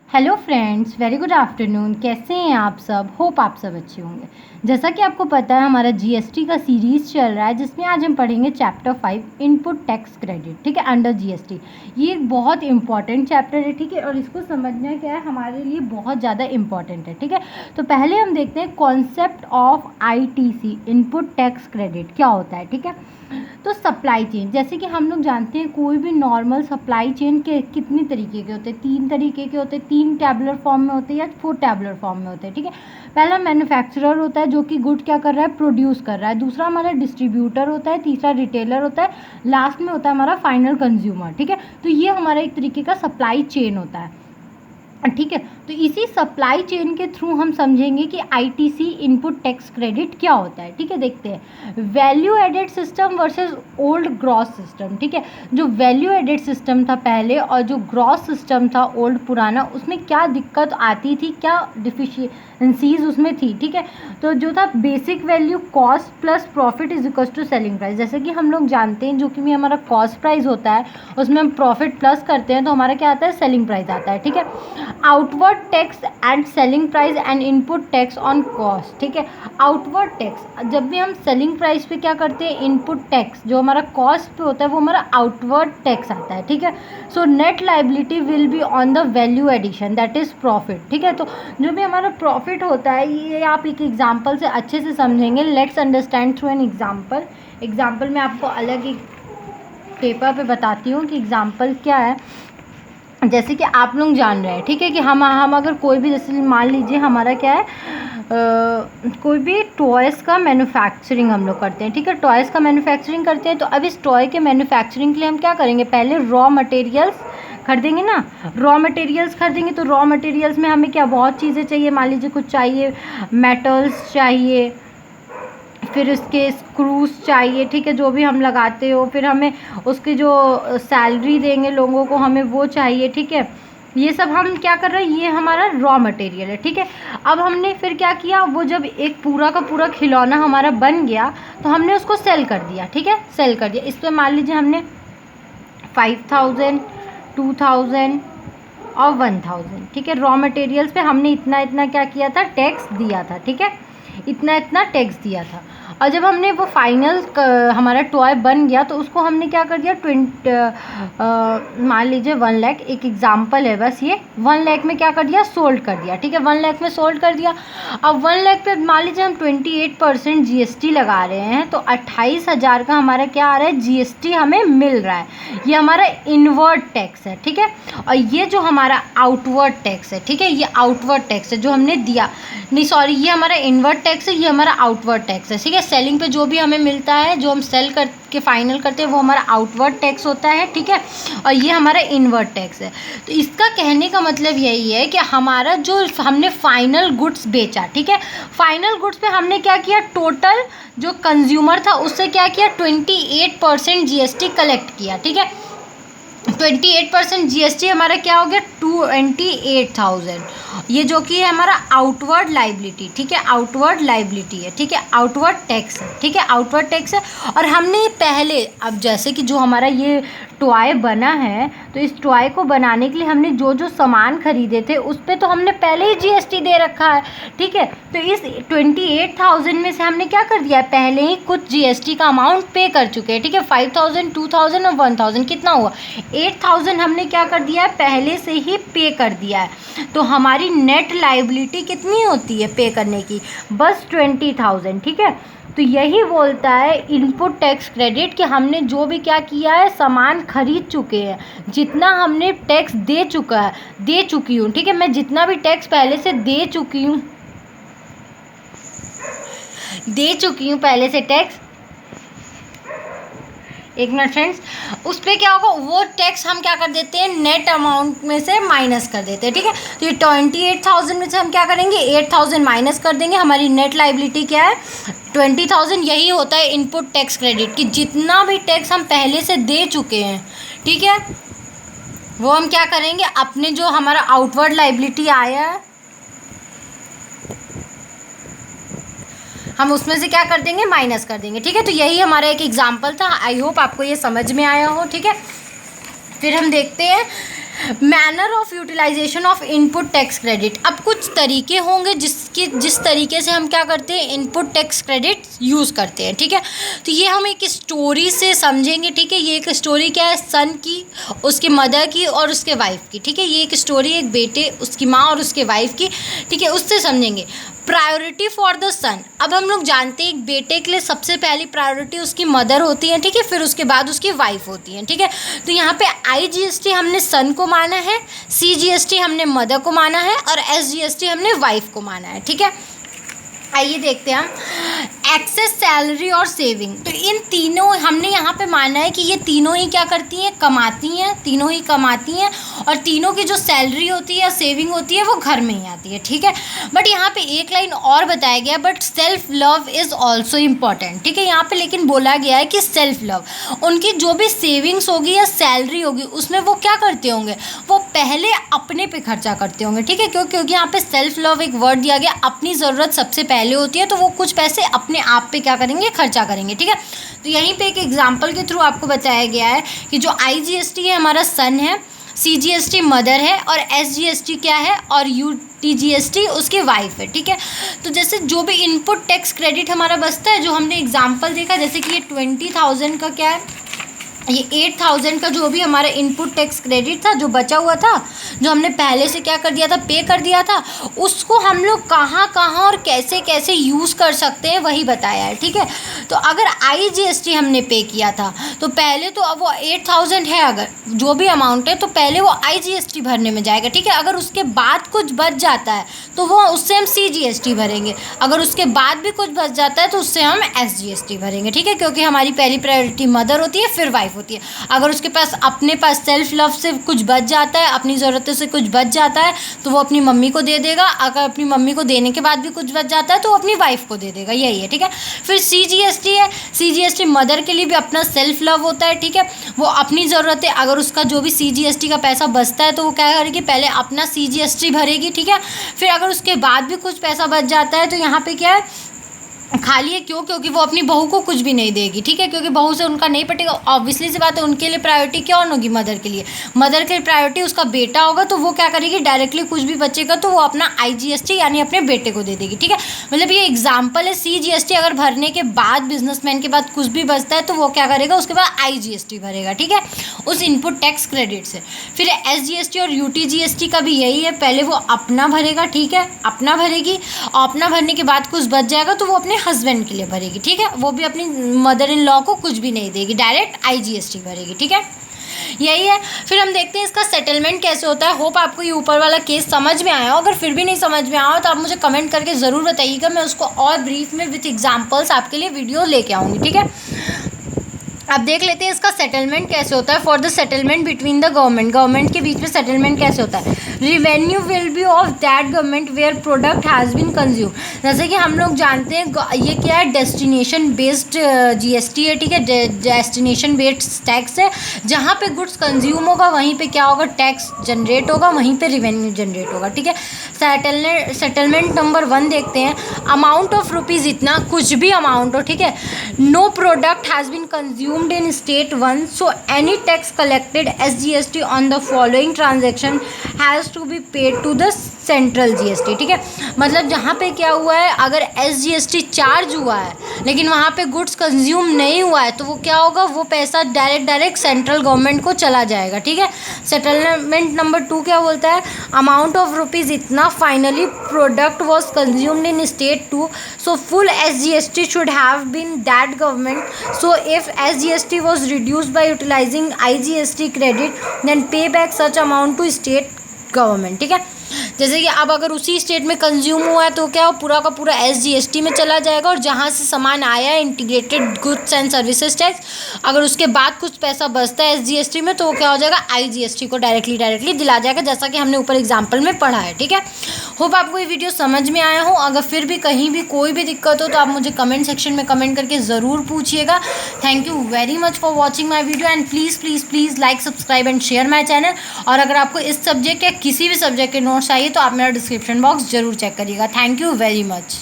Hello friends, very good afternoon. कैसे हैं आप सब? होप आप सब अच्छे होंगे। जैसा कि आपको पता है, हमारा जीएसटी का सीरीज़ चल रहा है जिसमें आज हम पढ़ेंगे चैप्टर 5 इनपुट टैक्स क्रेडिट। ठीक है, अंडर जीएसटी। ये एक बहुत इंपॉर्टेंट चैप्टर है। ठीक है, और इसको समझना क्या है हमारे लिए बहुत ज़्यादा इंपॉर्टेंट है। ठीक है, तो पहले हम देखते हैं concept of ITC, input tax credit, क्या होता है। ठीक है, तो सप्लाई चेन, जैसे कि हम लोग जानते हैं कोई भी नॉर्मल सप्लाई चेन के कितनी तरीके के होते हैं? 3 तरीके के होते हैं। 3 टैबुलर फॉर्म में होते हैं या 4 टैबुलर फॉर्म में होते हैं। ठीक है, पहला मैन्युफैक्चरर होता है जो कि गुड क्या कर रहा है, प्रोड्यूस कर रहा है। दूसरा हमारा डिस्ट्रीब्यूटर होता है। तीसरा रिटेलर होता है। लास्ट में होता है हमारा फाइनल कंज्यूमर। ठीक है, तो ये हमारा एक तरीके का सप्लाई चेन होता है। ठीक है, तो इसी सप्लाई चेन के थ्रू हम समझेंगे कि आईटीसी, इनपुट टैक्स क्रेडिट, क्या होता है। ठीक है, देखते हैं value added system versus old gross system. ठीक है, जो वैल्यू एडेड सिस्टम था पहले और जो ग्रॉस सिस्टम था ओल्ड पुराना, उसमें क्या दिक्कत आती थी, क्या डिफिशियंसीज उसमें थी। ठीक है, तो जो था basic value cost plus profit is equal to selling price. जैसे कि हम लोग जानते हैं जो कि भी हमारा कॉस्ट प्राइस होता है उसमें हम प्रॉफिट प्लस करते हैं तो हमारा क्या आता है, सेलिंग प्राइस आता है। ठीक है, outward tax and selling price and input tax on cost. ठीक है, आउटवर्ड टैक्स, जब भी हम सेलिंग प्राइस पे क्या करते हैं, इनपुट टैक्स जो हमारा कॉस्ट पे होता है वो हमारा आउटवर्ड टैक्स आता है। ठीक है, so net liability will be on the value addition, that is profit. ठीक है, तो जो भी हमारा प्रॉफिट होता है ये आप एक एग्जाम्पल से अच्छे से समझेंगे। Let's understand through an example मैं आपको अलग एक पेपर पे बताती हूँ कि एग्जाम्पल क्या है। जैसे कि आप लोग जान रहे हैं, ठीक है, कि हम अगर कोई भी, जैसे मान लीजिए हमारा क्या है, कोई भी टॉयज़ का मैन्युफैक्चरिंग हम लोग करते हैं। ठीक है, टॉयज़ का मैन्युफैक्चरिंग करते हैं तो अब इस टॉय के मैन्युफैक्चरिंग के लिए हम क्या करेंगे, पहले रॉ मटेरियल्स खरीदेंगे ना। रॉ मटेरियल्स खरीदेंगे तो रॉ मटेरियल्स में हमें क्या बहुत चीज़ें चाहिए। मान लीजिए कुछ चाहिए, मेटल्स चाहिए, फिर उसके स्क्रूज चाहिए। ठीक है, जो भी हम लगाते हो, फिर हमें उसकी जो सैलरी देंगे लोगों को, हमें वो चाहिए। ठीक है, ये सब हम क्या कर रहे हैं, ये हमारा रॉ मटेरियल है। ठीक है, अब हमने फिर क्या किया, वो जब एक पूरा का पूरा खिलौना हमारा बन गया तो हमने उसको सेल कर दिया। ठीक है, सेल कर दिया। इस पर मान लीजिए हमने 5000, 2000 और 1000, ठीक है, रॉ मटेरियल्स पे हमने इतना इतना क्या किया था, टैक्स दिया था। ठीक है, इतना इतना टैक्स दिया था। और जब हमने वो फाइनल हमारा टॉय बन गया तो उसको हमने क्या कर दिया, मान लीजिए 1 लाख, एक एग्जांपल है बस ये, 1 लाख में क्या कर दिया, सोल्ड कर दिया। ठीक है, 1 लाख में सोल्ड कर दिया। अब 1 लाख पे मान लीजिए हम 28% जीएसटी लगा रहे हैं तो 28,000 का हमारा क्या आ रहा है, जीएसटी हमें मिल रहा है। ये हमारा इनवर्ड टैक्स है। ठीक है, और ये जो हमारा आउटवर्ड टैक्स है, ठीक है, ये आउटवर्ड टैक्स है जो हमने दिया, नहीं सॉरी, ये हमारा इनवर्ड टैक्स है, ये हमारा आउटवर्ड टैक्स है। ठीक है, सेलिंग पे जो भी हमें मिलता है, जो हम सेल करके फाइनल करते हैं वो हमारा आउटवर्ड टैक्स होता है। ठीक है, और ये हमारा इनवर्ड टैक्स है। तो इसका कहने का मतलब यही है कि हमारा जो हमने फाइनल गुड्स बेचा, ठीक है, फाइनल गुड्स पे हमने क्या किया, टोटल जो कंज्यूमर था उससे क्या किया, 28% जीएसटी कलेक्ट किया। ठीक है, 28% जीएसटी हमारा क्या हो गया, 28,000। ये जो कि है हमारा आउटवर्ड लाइबिलिटी। ठीक है, आउटवर्ड लाइबिलिटी है। ठीक है, आउटवर्ड टैक्स है। ठीक है, आउटवर्ड टैक्स है। और हमने पहले, अब जैसे कि जो हमारा ये टॉय बना है तो इस टॉय को बनाने के लिए हमने जो जो सामान खरीदे थे उस पर तो हमने पहले ही जीएसटी दे रखा है। ठीक है, तो इस 28,000 में से हमने क्या कर दिया है, पहले ही कुछ जीएसटी का अमाउंट पे कर चुके हैं। ठीक है, 5,000, 2,000 और 1,000, कितना हुआ, 8,000 हमने क्या कर दिया है, पहले से ही पे कर दिया है। तो हमारी नेट लाइबिलिटी कितनी होती है पे करने की, बस 20,000। ठीक है, तो यही बोलता है इनपुट टैक्स क्रेडिट कि हमने जो भी क्या किया है, सामान खरीद चुके हैं, जितना हमने टैक्स दे चुकी हूँ। ठीक है, मैं जितना भी टैक्स पहले से दे चुकी हूँ पहले से टैक्स, एक मिनट फ्रेंड्स, उस पर क्या होगा, वो टैक्स हम क्या कर देते हैं, नेट अमाउंट में से माइनस कर देते हैं। ठीक है, तो ये 28,000 में से हम क्या करेंगे, 8,000 माइनस कर देंगे। हमारी नेट लाइबिलिटी क्या है, 20,000। यही होता है इनपुट टैक्स क्रेडिट कि जितना भी टैक्स हम पहले से दे चुके हैं, ठीक है, वो हम क्या करेंगे, अपने जो हमारा आउटवर्ड लाइबिलिटी आया है हम उसमें से क्या कर देंगे, माइनस कर देंगे। ठीक है, तो यही हमारा एक एग्जाम्पल था। आई होप आपको ये समझ में आया हो। ठीक है, फिर हम देखते हैं manner of utilization of input tax credit. अब कुछ तरीके होंगे जिस तरीके से हम क्या करते हैं, इनपुट टैक्स क्रेडिट यूज़ करते हैं, ठीक है। तो ये हम एक स्टोरी से समझेंगे, ठीक है। ये एक स्टोरी क्या है, सन की, उसकी मदर की और उसके वाइफ की, ठीक है। ये एक स्टोरी एक बेटे, उसकी माँ और उसके वाइफ की, ठीक है, उससे समझेंगे। प्रायोरिटी फॉर द सन। अब हम लोग जानते हैं एक बेटे के लिए सबसे पहली प्रायोरिटी उसकी मदर होती है, ठीक है, फिर उसके बाद उसकी वाइफ होती है, ठीक है। तो यहाँ पे IGST हमने सन को माना है, CGST हमने मदर को माना है और SGST हमने वाइफ को माना है, ठीक है। आइए देखते हैं हम एक्सेस सैलरी और सेविंग। तो इन तीनों हमने यहाँ पे माना है कि ये तीनों ही क्या करती हैं, कमाती हैं, तीनों ही कमाती हैं और तीनों की जो सैलरी होती है या सेविंग होती है वो घर में ही आती है, ठीक है। बट यहाँ पे एक लाइन और बताया गया, but self love is also important, ठीक है। यहाँ पे लेकिन बोला गया है कि सेल्फ लव, उनकी जो भी सेविंग्स होगी या सैलरी होगी उसमें वो क्या करते होंगे, वो पहले अपने पे खर्चा करते होंगे, ठीक है। क्योंकि यहाँ पे सेल्फ लव एक वर्ड दिया गया, अपनी ज़रूरत सबसे पहले होती है, तो वो कुछ पैसे अपने आप पे क्या करेंगे, खर्चा करेंगे, ठीक है। तो यहीं पे एक एग्जांपल के थ्रू आपको बताया गया है कि जो IGST है हमारा सन है, CGST मदर है और SGST क्या है और UTGST उसकी वाइफ है, ठीक है। तो जैसे जो भी इनपुट टैक्स क्रेडिट हमारा बचता है, जो हमने एग्जांपल देखा, जैसे कि ये 20,000 का क्या है, ये 8,000 का जो भी हमारा इनपुट टैक्स क्रेडिट था, जो बचा हुआ था, जो हमने पहले से क्या कर दिया था, पे कर दिया था, उसको हम लोग कहाँ कहाँ और कैसे कैसे यूज़ कर सकते हैं वही बताया है, ठीक है। तो अगर IGST हमने पे किया था तो पहले तो अब वो 8,000 है, अगर जो भी अमाउंट है तो पहले वो IGST भरने में जाएगा, ठीक है। अगर उसके बाद कुछ बच जाता है तो वो उससे हम CGST भरेंगे, अगर उसके बाद भी कुछ बच जाता है तो उससे हम SGST भरेंगे, ठीक है। क्योंकि हमारी पहली प्रायोरिटी मदर होती है, फिर वाइफ होती है। अगर उसके पास अपने पास सेल्फ लव से कुछ बच जाता है, अपनी ज़रूरतों से कुछ बच जाता है तो वो अपनी मम्मी को दे देगा, अगर अपनी मम्मी को देने के बाद भी कुछ बच जाता है तो वो अपनी वाइफ को दे देगा, यही है, ठीक है। फिर CGST है, CGST मदर के लिए भी अपना सेल्फ लव होता है, ठीक है। वो अपनी ज़रूरतें, अगर उसका जो भी CGST का पैसा बचता है तो वो क्या करेगी, पहले अपना CGST भरेगी, ठीक है। फिर अगर उसके बाद भी कुछ पैसा बच जाता है तो यहाँ पे क्या है, खाली है, क्योंकि वो अपनी बहू को कुछ भी नहीं देगी, ठीक है। क्योंकि बहू से उनका नहीं पटेगा, ऑब्वियसली सी बात है, उनके लिए प्रायोरिटी कौन होगी, मदर के लिए। मदर की प्रायोरिटी उसका बेटा होगा, तो वो क्या करेगी, डायरेक्टली कुछ भी बचेगा तो वो अपना IGST यानी अपने बेटे को दे देगी, ठीक है। मतलब ये एग्जाम्पल है। CGST अगर भरने के बाद, बिजनेसमैन के बाद कुछ भी बचता है तो वो क्या करेगा, उसके बाद IGST भरेगा, ठीक है, उस इनपुट टैक्स क्रेडिट से। फिर SGST और UTGST का भी यही है, पहले वो अपना भरेगा, ठीक है, अपना भरेगी, और अपना भरने के बाद कुछ बच जाएगा तो वो अपने हस्बैंड के लिए भरेगी, ठीक है। वो भी अपनी मदर इन लॉ को कुछ भी नहीं देगी, डायरेक्ट IGST भरेगी, ठीक है, यही है। फिर हम देखते हैं इसका सेटलमेंट कैसे होता है। होप आपको ये ऊपर वाला केस समझ में आया हो, अगर फिर भी नहीं समझ में आया हो तो आप मुझे कमेंट करके ज़रूर बताइएगा, मैं उसको और ब्रीफ में विथ एग्जाम्पल्स आपके लिए वीडियो लेके आऊँगी, ठीक है। अब देख लेते हैं इसका सेटलमेंट कैसे होता है। For the settlement between the government के बीच में सेटलमेंट कैसे होता है। Revenue will be of that government where product has been consume. जैसे कि हम लोग जानते हैं ये क्या है, डेस्टिनेशन बेस्ड GST है, ठीक है, डेस्टिनेशन बेस्ड टैक्स है। जहाँ पे गुड्स कंज्यूम होगा वहीं पे क्या होगा, टैक्स जनरेट होगा, वहीं पे रिवेन्यू जनरेट होगा, ठीक है। सेटलमेंट नंबर 1 देखते हैं। अमाउंट ऑफ रुपीज़ इतना, कुछ भी अमाउंट हो, ठीक है। No product has been consume in state 1, so any tax collected as GST on the following transaction has to be paid to the central GST, ठीक है। मतलब जहाँ पे क्या हुआ है, अगर SGST चार्ज हुआ है लेकिन वहाँ पे गुड्स कंज्यूम नहीं हुआ है तो वो क्या होगा, वो पैसा डायरेक्ट सेंट्रल गवर्नमेंट को चला जाएगा, ठीक है। सेटलमेंट नंबर 2 क्या बोलता है, अमाउंट ऑफ रुपीज़ इतना finally product was consumed in state 2, so full SGST should have been that government, so if SGST was reduced by utilising IGST credit then pay back such amount to state government, ठीक है। जैसे कि अब अगर उसी state में consume हुआ है तो क्या हो, पूरा का पूरा SGST में चला जाएगा, और जहाँ से सामान आया है integrated goods and services tax, अगर उसके बाद कुछ पैसा बचता है SGST में तो वो क्या हो जाएगा, IGST को डायरेक्टली दिला जाएगा, जैसा कि हमने ऊपर एग्जाम्पल में पढ़ा है, ठीक है। होप आपको ये वीडियो समझ में आया हो। अगर फिर भी कहीं भी कोई भी दिक्कत हो तो आप मुझे कमेंट सेक्शन में कमेंट करके ज़रूर पूछिएगा। Thank you very much for watching my video and please like, subscribe and share my channel. और अगर आपको इस सब्जेक्ट या किसी भी सब्जेक्ट के नोट्स चाहिए तो आप मेरा डिस्क्रिप्शन बॉक्स जरूर चेक करिएगा। Thank you very much.